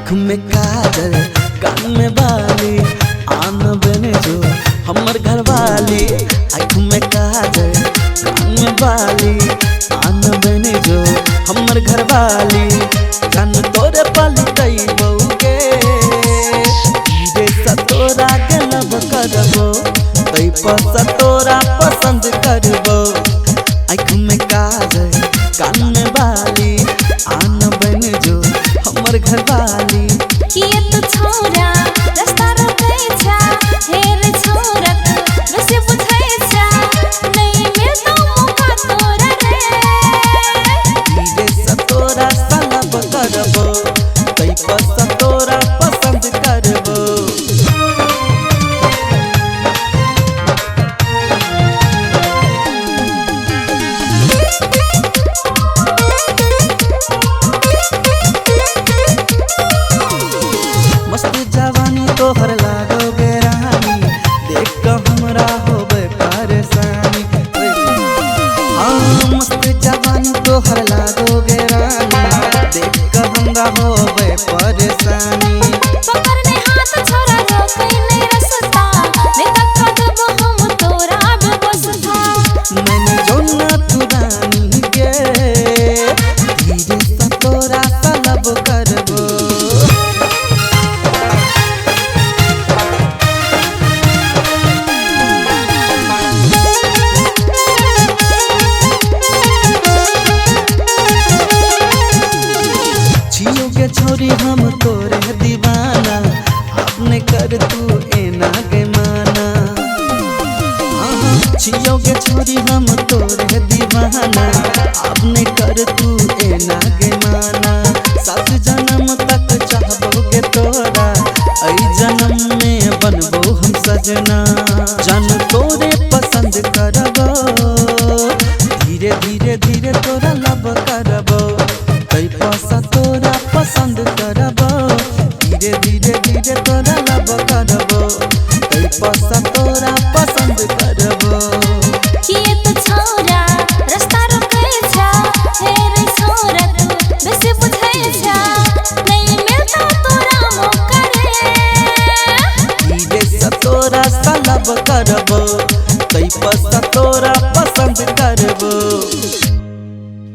आँख में काजल, कान में बाली, आन बने जो हमर घर वाली। आँख में काजल, कान में बाली, आन बने जो हमर घर वाली। कान तोरे पाली गई बहू के, धीरे सा तोरा के लब करबो, तई पर तोरा पसंद करबो। आँख में काजल, कान में बाली, आन बने जो हमर घर वाली। किए तो छोरा रास्ता रोकै छ, हेर छोरा वैसे बुझै छ, नहीं मिलतो मौका तोरा रे। धीरे सा तोरा सलब करबो, तई पर तोरा पसंद करबो। मस्त जवानी तोहर लागोगे रानी, देख कर हमरा होबे परेशानी। हाँ मस्त जवानी तोहर लागोगे रानी, देख कर हमरा होबे परेशानी। पकड़ने हाथ छोरा रोकै नहीं रसता, नहीं तक देबो हम तोरा बेबसता। मैंने जोना तू रानी के, धीरे सा तोरा सलब करबो। छियो के छोरी हम तोरे दीवाना, अपने कर तू एना के माना। छियो के छोरी हम तोरे दीवाना, अपने कर तू एना के माना। सात जन्म तक चाहबोगे तोरा, ऐ जन्म में बनबो हम सजना। जान तोरे पसंद करबो, धीरे धीरे धीरे तोरा लब करबो, तई पासा तोरा पसंद करबो। धीरे धीरे धीरे तोरा लब करबो, तई पासा